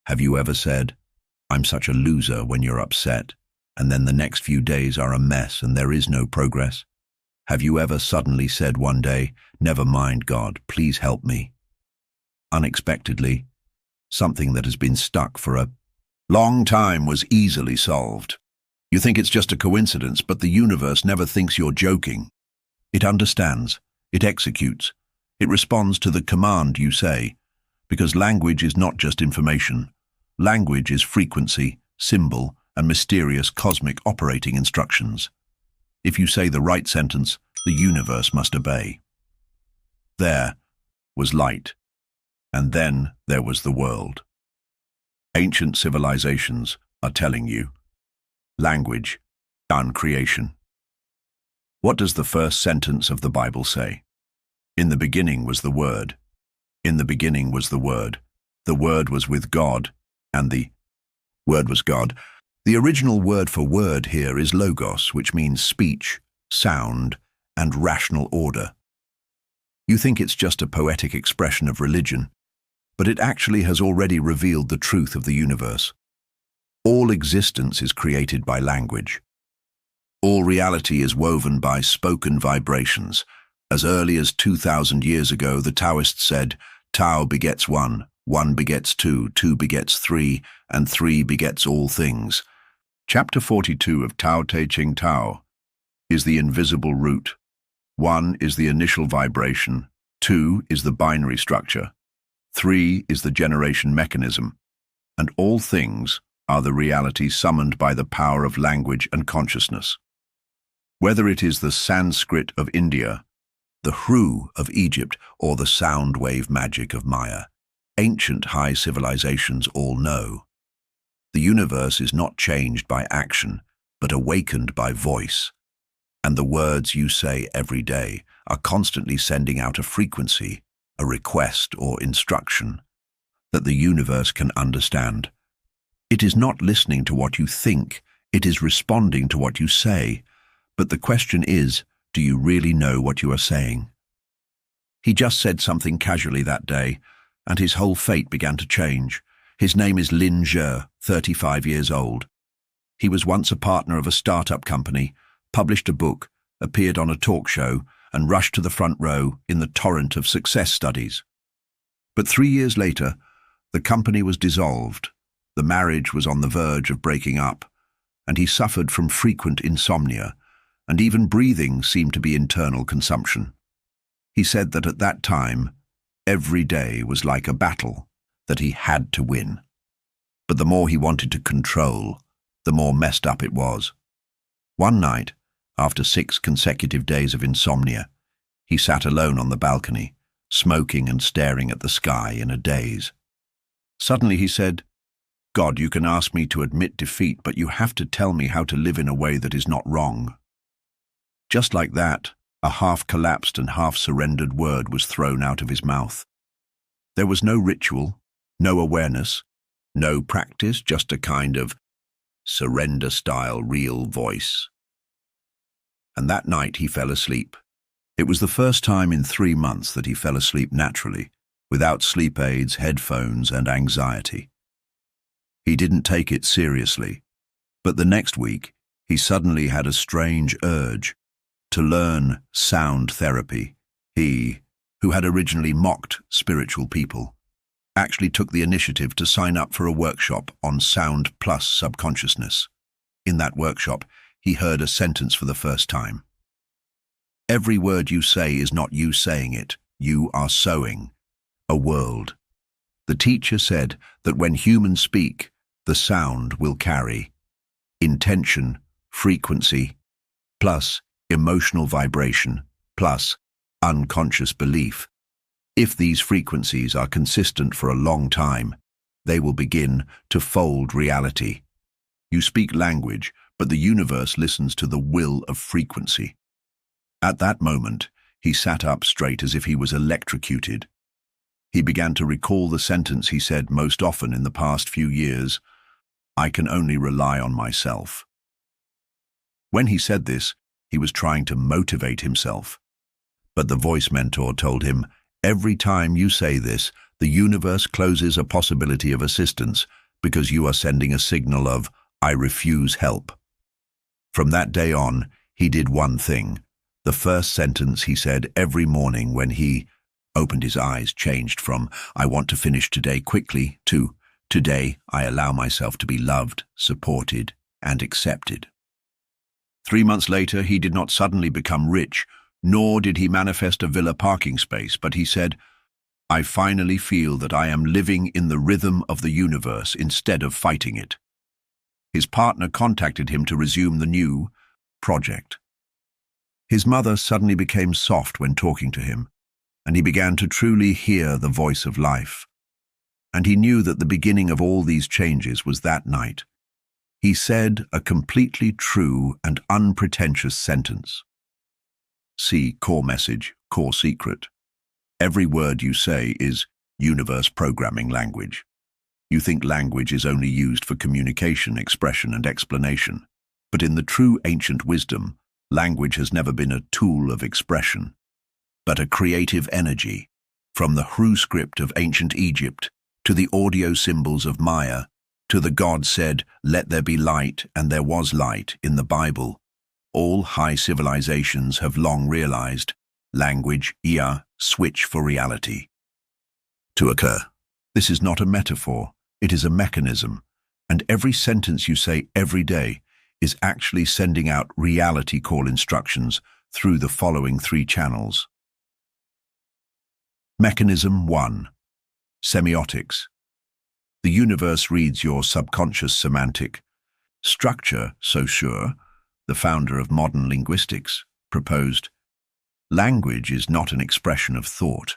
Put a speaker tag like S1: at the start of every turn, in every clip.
S1: Have you ever said, "I'm such a loser," when you're upset, and then the next few days are a mess and there is no progress? Have you ever suddenly said one day, "Never mind, God, please help me"? Unexpectedly, something that has been stuck for a long time was easily solved. You think it's just a coincidence, but the universe never thinks you're joking. It understands, it executes, it responds to the command you say, because language is not just information. Language is frequency, symbol, and mysterious cosmic operating instructions. If you say the right sentence, the universe must obey. There was light, and then there was the world. Ancient civilizations are telling you. Language, uncreation. What does the first sentence of the Bible say? In the beginning was the Word. In the beginning was the Word. The Word was with God, and the Word was God. The original word for word here is logos, which means speech, sound, and rational order. You think it's just a poetic expression of religion, but it actually has already revealed the truth of the universe. All existence is created by language. All reality is woven by spoken vibrations. As early as 2,000 years ago, the Taoists said, "Tao begets one, one begets two, two begets three, and three begets all things." Chapter 42 of Tao Te Ching Tao is the invisible root. 1 is the initial vibration, 2 is the binary structure, 3 is the generation mechanism, and all things are the reality summoned by the power of language and consciousness. Whether it is the Sanskrit of India, the Hru of Egypt, or the sound wave magic of Maya, ancient high civilizations all know. The universe is not changed by action, but awakened by voice. And the words you say every day are constantly sending out a frequency, a request or instruction that the universe can understand. It is not listening to what you think, it is responding to what you say. But the question is, do you really know what you are saying? He just said something casually that day, and his whole fate began to change. His name is Lin Zhe, 35 years old. He was once a partner of a startup company, published a book, appeared on a talk show, and rushed to the front row in the torrent of success studies. But 3 years later, the company was dissolved, the marriage was on the verge of breaking up, and he suffered from frequent insomnia, and even breathing seemed to be internal consumption. He said that at that time, every day was like a battle, that he had to win. But the more he wanted to control, the more messed up it was. One night, after 6 consecutive days of insomnia, he sat alone on the balcony, smoking and staring at the sky in a daze. Suddenly he said, "God, you can ask me to admit defeat, but you have to tell me how to live in a way that is not wrong." Just like that, a half-collapsed and half-surrendered word was thrown out of his mouth. There was no ritual, no awareness, no practice, just a kind of surrender-style real voice. And that night he fell asleep. It was the first time in 3 months that he fell asleep naturally, without sleep aids, headphones, and anxiety. He didn't take it seriously, but the next week he suddenly had a strange urge to learn sound therapy. He, who had originally mocked spiritual people, actually took the initiative to sign up for a workshop on sound plus subconsciousness. In that workshop, he heard a sentence for the first time. Every word you say is not you saying it, you are sowing a world. The teacher said that when humans speak, the sound will carry intention, frequency, plus emotional vibration, plus unconscious belief. If these frequencies are consistent for a long time, they will begin to fold reality. You speak language, but the universe listens to the will of frequency. At that moment, he sat up straight as if he was electrocuted. He began to recall the sentence he said most often in the past few years, "I can only rely on myself." When he said this, he was trying to motivate himself. But the voice mentor told him, "Every time you say this, The universe closes a possibility of assistance because you are sending a signal of, "I refuse help." From that day on, he did one thing. The first sentence he said every morning when he opened his eyes changed from, "I want to finish today quickly," to, "Today I allow myself to be loved, supported, and accepted." 3 months later, he did not suddenly become rich, nor did he manifest a villa parking space, but he said, "I finally feel that I am living in the rhythm of the universe instead of fighting it." His partner contacted him to resume the new project. His mother suddenly became soft when talking to him, and he began to truly hear the voice of life. And he knew that the beginning of all these changes was that night. He said a completely true and unpretentious sentence. See core message, core secret. Every word you say is universe programming language. You think language is only used for communication, expression, and explanation. But in the true ancient wisdom, language has never been a tool of expression, but a creative energy. From the Hru script of ancient Egypt, to the audio symbols of Maya, to the God said, "Let there be light," and there was light in the Bible, all high civilizations have long realized language, switch for reality to occur. This is not a metaphor, it is a mechanism, and every sentence you say every day is actually sending out reality call instructions through the following 3 channels. Mechanism 1. Semiotics. The universe reads your subconscious semantic structure. Saussure, the founder of modern linguistics, proposed, "Language is not an expression of thought,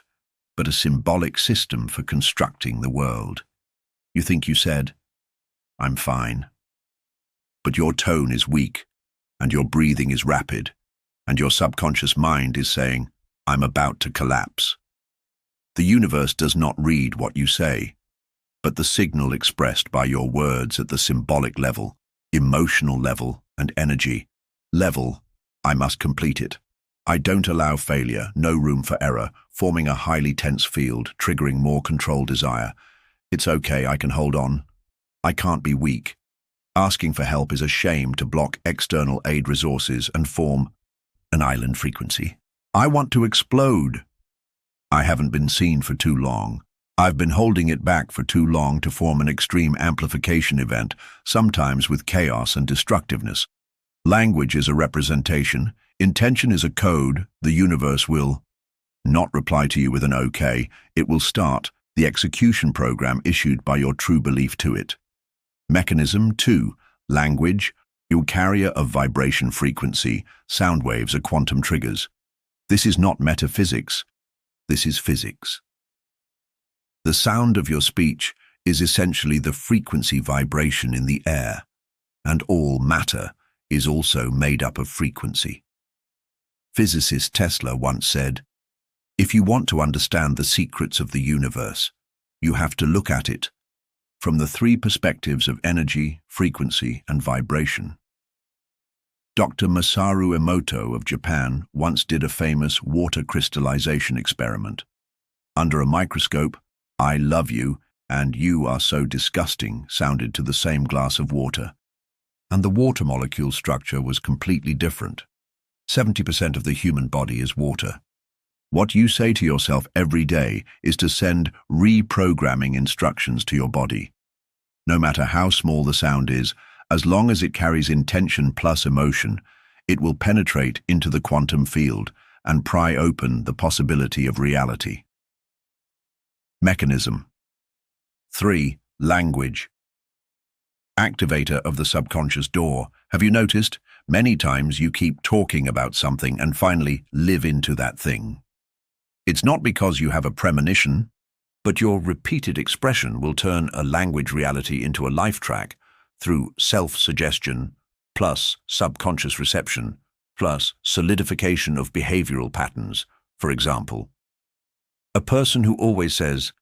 S1: but a symbolic system for constructing the world." You think you said, "I'm fine," but your tone is weak, and your breathing is rapid, and your subconscious mind is saying, "I'm about to collapse." The universe does not read what you say, but the signal expressed by your words at the symbolic level, emotional level, and energy level. I must complete it. I don't allow failure, no room for error, forming a highly tense field, triggering more control desire. It's okay, I can hold on. I can't be weak. Asking for help is a shame to block external aid resources and form an island frequency. I want to explode. I haven't been seen for too long. I've been holding it back for too long to form an extreme amplification event, sometimes with chaos and destructiveness. Language is a representation. Intention is a code. The universe will not reply to you with an okay. It will start the execution program issued by your true belief to it. Mechanism 2. Language. Your carrier of vibration frequency. Sound waves are quantum triggers. This is not metaphysics. This is physics. The sound of your speech is essentially the frequency vibration in the air, and all matter is also made up of frequency. Physicist Tesla once said, "If you want to understand the secrets of the universe, you have to look at it from the 3 perspectives of energy, frequency, and vibration." Dr. Masaru Emoto of Japan once did a famous water crystallization experiment. Under a microscope, "I love you" and "you are so disgusting" sounded to the same glass of water, and the water molecule structure was completely different. 70% of the human body is water. What you say to yourself every day is to send reprogramming instructions to your body. No matter how small the sound is, as long as it carries intention plus emotion, it will penetrate into the quantum field and pry open the possibility of reality. Mechanism 3. Language. Activator of the subconscious door. Have you noticed? Many times you keep talking about something and finally live into that thing. It's not because you have a premonition, but your repeated expression will turn a language reality into a life track through self-suggestion plus subconscious reception plus solidification of behavioral patterns. For example, a person who always says,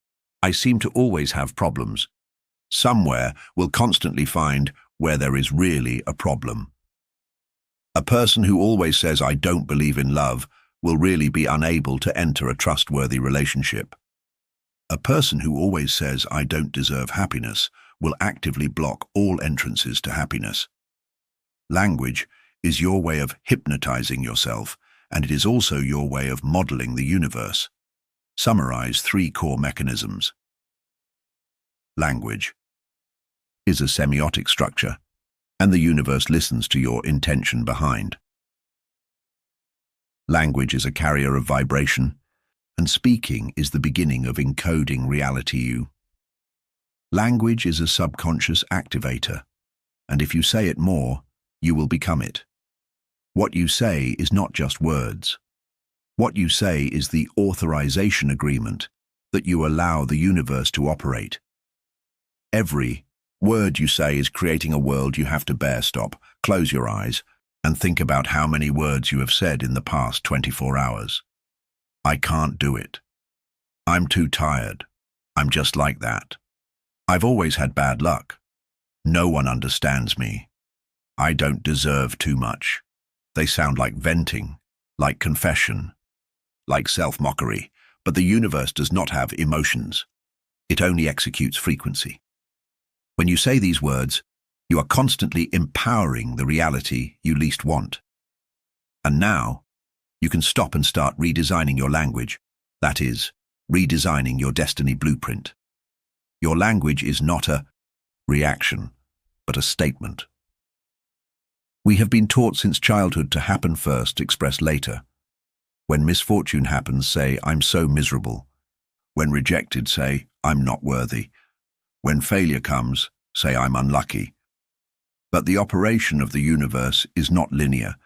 S1: "I seem to always have problems," somewhere will constantly find where there is really a problem. A person who always says, "I don't believe in love," will really be unable to enter a trustworthy relationship. A person who always says, "I don't deserve happiness," will actively block all entrances to happiness. Language is your way of hypnotizing yourself, and it is also your way of modeling the universe. Summarize 3 core mechanisms. Language is a semiotic structure, and the universe listens to your intention behind. Language is a carrier of vibration, and speaking is the beginning of encoding reality. Language is a subconscious activator, and if you say it more, you will become it. What you say is not just words. What you say is the authorization agreement that you allow the universe to operate. Every word you say is creating a world you have to bear. Stop, close your eyes, and think about how many words you have said in the past 24 hours. I can't do it. I'm too tired. I'm just like that. I've always had bad luck. No one understands me. I don't deserve too much. They sound like venting, like confession, like self-mockery, but the universe does not have emotions. It only executes frequency. When you say these words, you are constantly empowering the reality you least want. And now, you can stop and start redesigning your language. That is, redesigning your destiny blueprint. Your language is not a reaction, but a statement. We have been taught since childhood to happen first, express later. When misfortune happens, say, "I'm so miserable." When rejected, say, "I'm not worthy." When failure comes, say, "I'm unlucky." But the operation of the universe is not linear.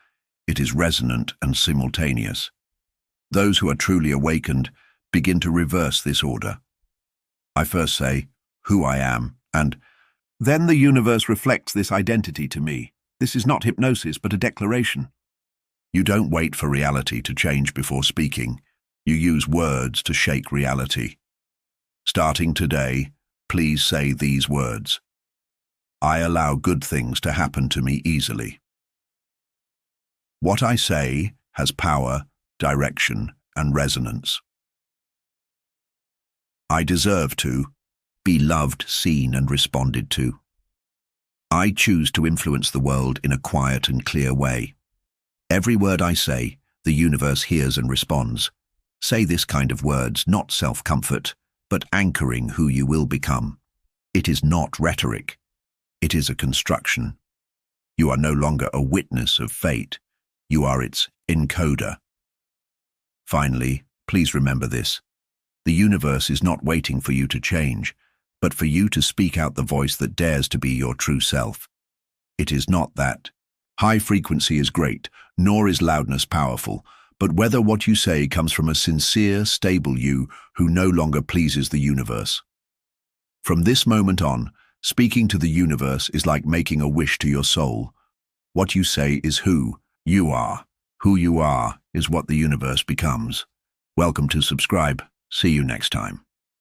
S1: It is resonant and simultaneous. Those who are truly awakened begin to reverse this order. I first say, "Who I am," and then the universe reflects this identity to me. This is not hypnosis, but a declaration. You don't wait for reality to change before speaking. You use words to shake reality. Starting today, please say these words. I allow good things to happen to me easily. What I say has power, direction, and resonance. I deserve to be loved, seen, and responded to. I choose to influence the world in a quiet and clear way. Every word I say, the universe hears and responds. Say this kind of words, not self-comfort, but anchoring who you will become. It is not rhetoric. It is a construction. You are no longer a witness of fate. You are its encoder. Finally, please remember this. The universe is not waiting for you to change, but for you to speak out the voice that dares to be your true self. It is not that high frequency is great, nor is loudness powerful, but whether what you say comes from a sincere, stable you who no longer pleases the universe. From this moment on, speaking to the universe is like making a wish to your soul. What you say is who you are. Who you are is what the universe becomes. Welcome to subscribe. See you next time.